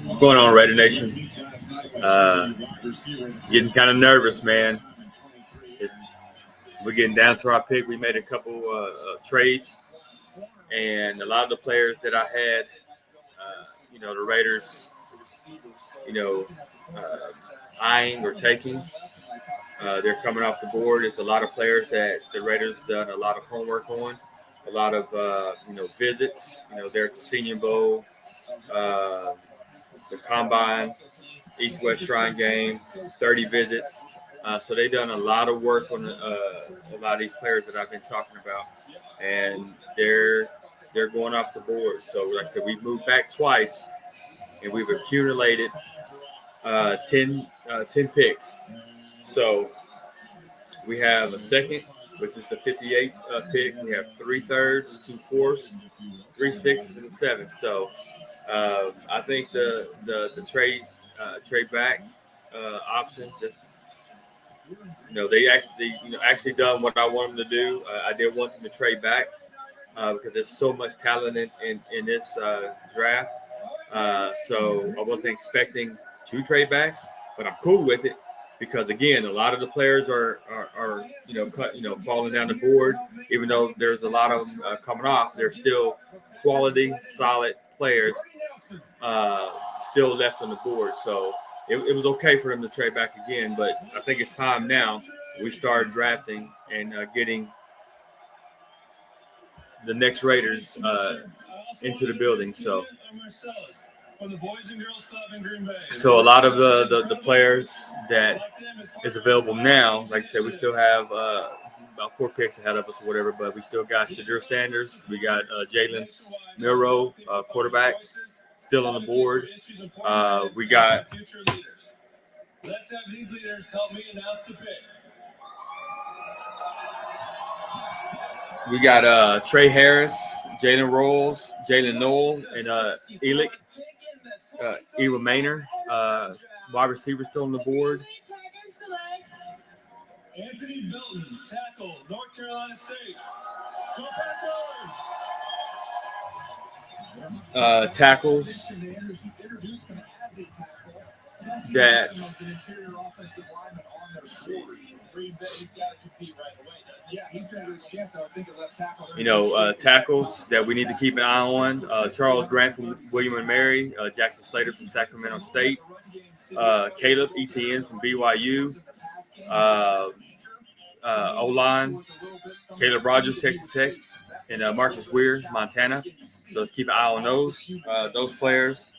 What's going on, Raider Nation? Getting kind of nervous, man. We're getting down to our pick. We made a couple trades, and a lot of the players that I had, the Raiders, eyeing or taking, they're coming off the board. It's a lot of players that the Raiders done a lot of homework on, a lot of visits. They're at the Senior Bowl, the Combine, East-West Shrine game, 30 visits. So they've done a lot of work on a lot of these players that I've been talking about, and they're going off the board. So like I said, we've moved back twice, and we've accumulated 10 picks. So we have a second, which is the 58th pick. We have 3 thirds, 2 fourths, 3 sixths, and a seventh. So I think the trade back option. They actually done what I want them to do. I did want them to trade back because there's so much talent in this draft. So I wasn't expecting 2 trade backs, but I'm cool with it because again, a lot of the players are falling down the board. Even though there's a lot of them coming off, they're still quality, solid players still left on the board. So it was okay for them to trade back again, but I think it's time now we start drafting and getting the next Raiders into the building. So a lot of the players that is available now, like I said, we still have about 4 picks ahead of us or whatever, but we still got Shedeur Sanders. We got Jalen Milroe, quarterbacks, still on the board. We got Let's have these leaders help me announce the pick. We got Trey Harris, Jalen Rolls, Jalen Noel, and Elick, Eva Maynor. Wide receiver still on the board. Anthony Milton, tackle, North Carolina State. Go tackles that tackles that we need to keep an eye on. Charles Grant from William & Mary, Jackson Slater from Sacramento State, Caleb Etienne from BYU, O-line, Caleb Rogers, Texas Tech, and Marcus Weir, Montana. So let's keep an eye on those players.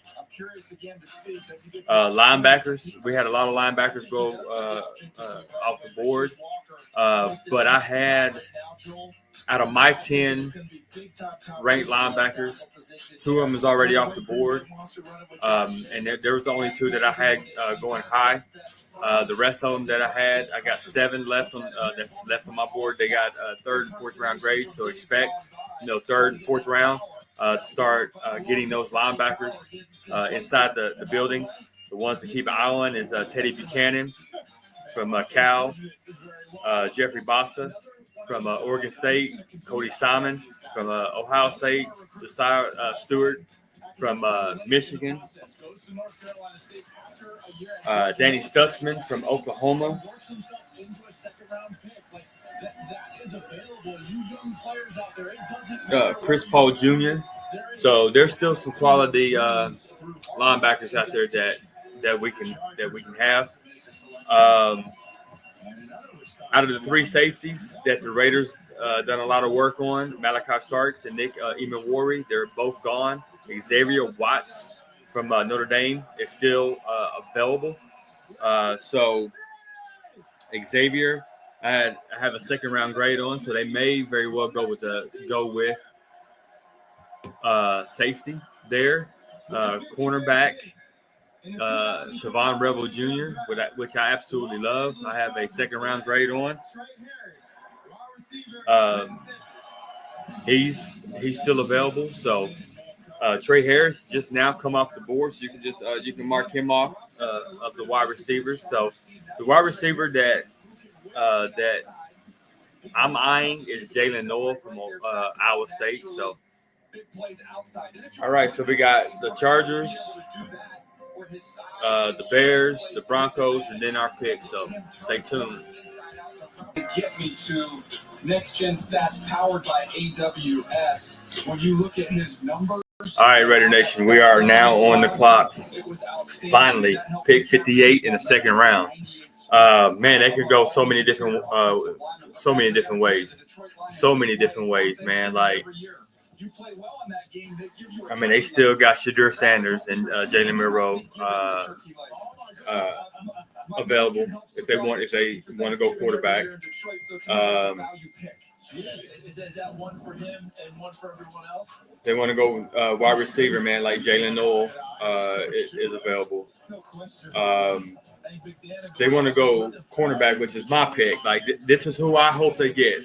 Linebackers, we had a lot of linebackers go off the board, but I had, out of my 10 ranked linebackers, 2 of them is already off the board, and there was the only 2 that I had going high. The rest of them that I had, I got 7 left on that's left on my board. They got 3rd and 4th round grades, so expect 3rd and 4th round to start getting those linebackers inside the building. The ones to keep an eye on is Teddy Buchanan from Cal, Jeffrey Bassa from Oregon State, Cody Simon from Ohio State, Josiah Stewart from Michigan, Danny Stutzman from Oklahoma, Chris Paul Jr. So there's still some quality linebackers out there that we can have. Out of the 3 safeties that the Raiders done a lot of work on, Malachi Starks and Nick Emmanwori, they're both gone. Xavier Watts from Notre Dame is still available. So Xavier, I have a 2nd round grade on, so they may very well go with safety there. Cornerback, Siobhan Revel Jr., which I absolutely love. I have a 2nd round grade on. He's still available. So Trey Harris just now come off the board, so you can mark him off of the wide receivers. So the wide receiver that I'm eyeing is Jalen Noel from Iowa State. So all right, so we got the Chargers, the Bears, the Broncos, and then our pick. So stay tuned. Get me to Next Gen Stats powered by AWS. When you look at his numbers. All right, Raider Nation, we are now on the clock. Finally, pick 58 in the second round. Man, they could go so many different ways. So many different ways, man. Like, I mean, they still got Shadur Sanders and Jalen Monroe available if they want to go quarterback. Is that one for him and one for everyone else? They want to go wide receiver, man, like Jalen Noel is available. They want to go cornerback, which is my pick. Like, this is who I hope they get.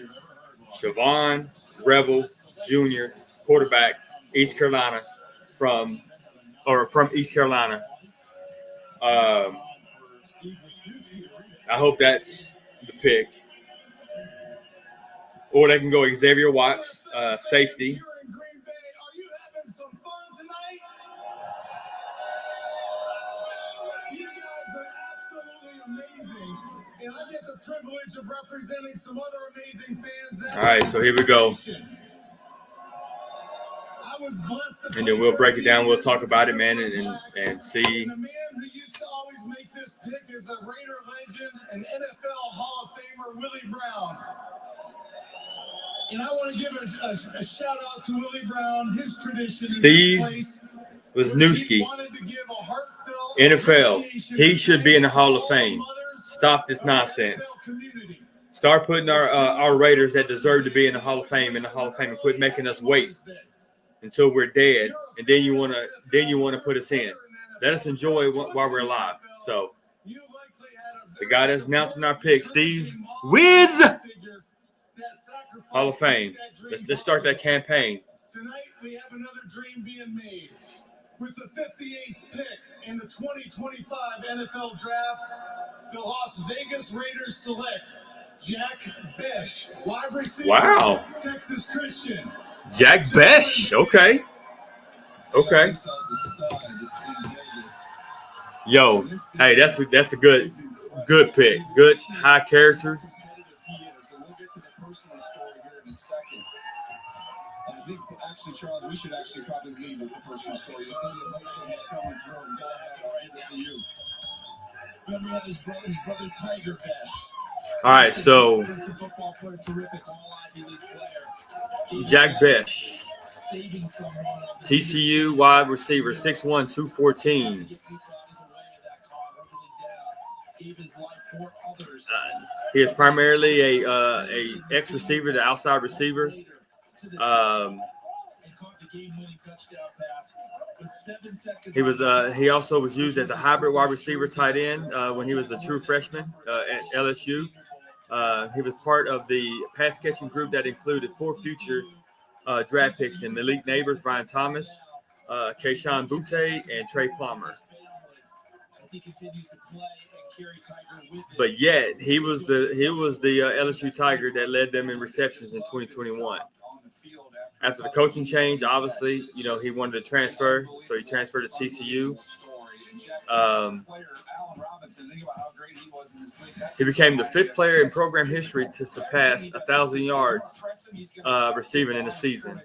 Siobhan Revel Jr., quarterback, East Carolina, from East Carolina. I hope that's the pick. Or they can go Xavier Watts, safety. And I get the privilege of representing some other amazing fans. All right, so here we go. And then we'll break it down. We'll talk about it, man, and see. And the man who used to always make this pick is a Raider legend, an NFL Hall of Famer, Willie Brown. And I want to give a shout out to Willie Brown, his tradition. Steve Wisniewski, NFL. He should be in the Hall of Fame. Stop this nonsense. Start putting our Raiders that deserve to be in the Hall of Fame and quit making us wait until we're dead, and then you want to put us in. Let us enjoy while we're alive. So the guy that's announcing our pick, Steve Wiz, Hall of Fame. Let's start that campaign. Tonight we have another dream being made. With the 58th pick in the 2025 NFL Draft, the Las Vegas Raiders select Jack Bech, wide receiver, wow, Texas Christian. Jack Bech, okay. Yo, hey, that's a good pick, good high character. I think actually, Charles, we should probably leave with the personal story. You see the emotion that's coming through. Go ahead, I'll give it to you. Remember that his brother Tiger Bech. All right, so Jack Bech, TCU wide receiver, 6'1", 214. He is primarily a X receiver, the outside receiver. He also was used as a hybrid wide receiver tight end when he was a true freshman at LSU. He was part of the pass catching group that included 4 future draft picks in Malik Neighbors, Brian Thomas, Kayshon Boutte, and Trey Palmer. But yet he was the LSU Tiger that led them in receptions in 2021. After the coaching change, obviously, he wanted to transfer, so he transferred to TCU. He became the 5th player in program history to surpass 1,000 yards receiving in a season.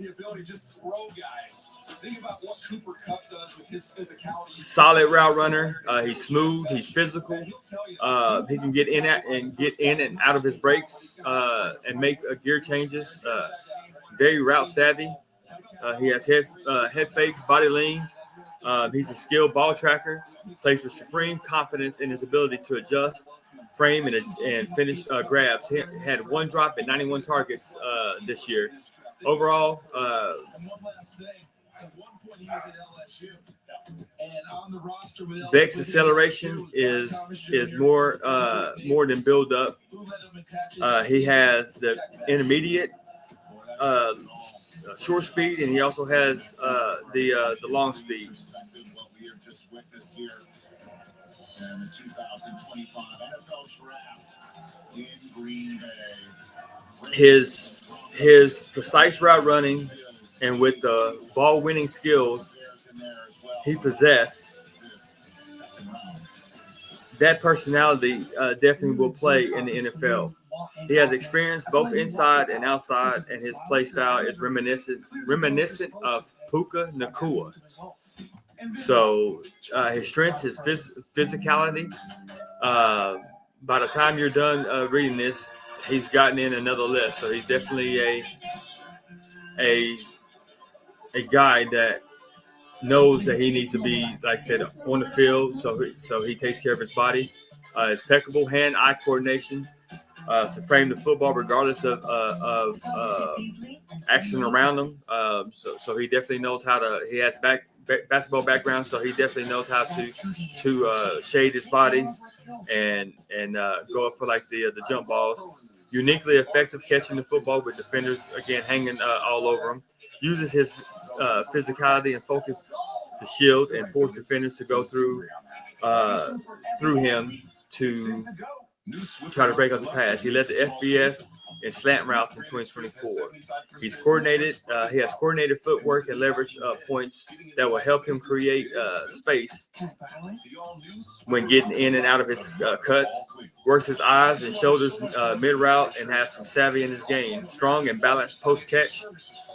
The ability to just throw guys. Think about what Cooper Kupp does with his physicality. Solid route runner. He's smooth. He's physical. He can get in and out of his breaks and make gear changes. Very route savvy. He has head fakes, body lean. He's a skilled ball tracker. Plays with supreme confidence in his ability to adjust, frame, and finish grabs. He had 1 drop at 91 targets this year. Overall, Bech's acceleration is more than build up. He has the intermediate short speed, and he also has the long speed. And the 2025 NFL Draft in Green Bay. His precise route running and with the ball winning skills he possessed, that personality definitely will play in the NFL. He has experience both inside and outside, and his play style is reminiscent of Puka Nacua. So his strengths, his physicality. By the time you're done reading this, he's gotten in another list. So he's definitely a guy that knows that he needs to be, like I said, on the field. So he takes care of his body. His impeccable hand-eye coordination to frame the football, regardless of action around him. So he definitely knows how to. He has basketball background, so he definitely knows how to shade his body and go up for like the jump balls. Uniquely effective catching the football with defenders again hanging all over him. Uses his physicality and focus to shield and force defenders to go through him to try to break up the pass. He led the FBS in slant routes in 2024. He's coordinated. He has coordinated footwork and leverage points that will help him create space when getting in and out of his cuts. Works his eyes and shoulders mid-route and has some savvy in his game. Strong and balanced post-catch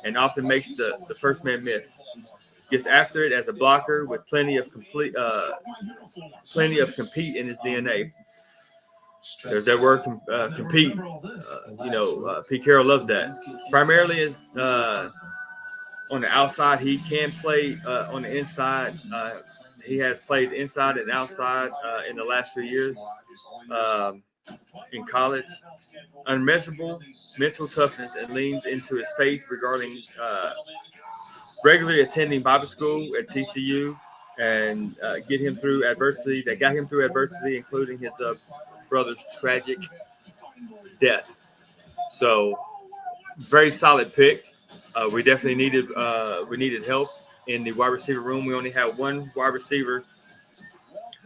and often makes the first man miss. Gets after it as a blocker with plenty of compete in his DNA. There's that word, compete. Pete Carroll loves that. Primarily is on the outside. He can play on the inside. He has played inside and outside in the last 3 years in college. Unmeasurable mental toughness and leans into his faith regarding regularly attending Bible school at TCU and get him through adversity. That got him through adversity, including his brother's tragic death. So, very solid pick. We definitely needed help in the wide receiver room. We only had one wide receiver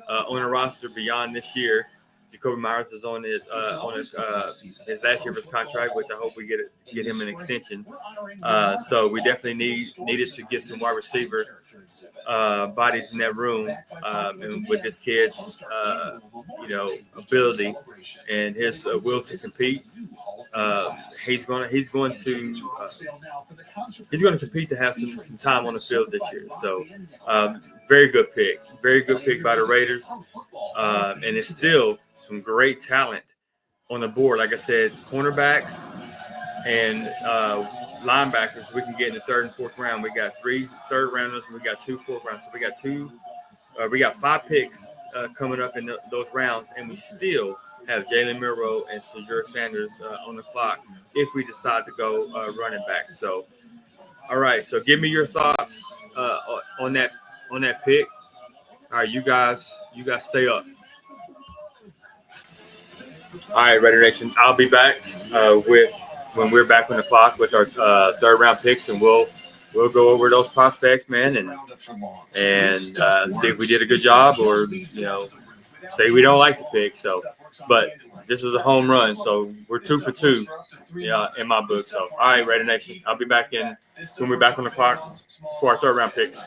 on the roster beyond this year. Jacoby Myers is on his last year of his contract, which I hope we get him an extension. So we definitely needed to get some wide receiver bodies in that room, and with this kid's ability and his will to compete, he's going to compete to have some time on the field this year. So very good pick by the Raiders, and it's still some great talent on the board. Like I said, cornerbacks and linebackers we can get in the third and fourth round. We got 3 third rounders and we got 2 fourth rounders. So we got 5 picks coming up in those rounds, and we still have Jalen Milroe and Shedeur Sanders on the clock if we decide to go running back. So, all right. So give me your thoughts on that pick. All right, you guys stay up. All right, Raider Nation. I'll be back when we're back on the clock with our third round picks, and we'll go over those prospects, man, and see if we did a good job or say we don't like the pick. So, but this was a home run, so we're 2 for 2, in my book. So, all right, Raider Nation. I'll be back when we're back on the clock for our third round picks.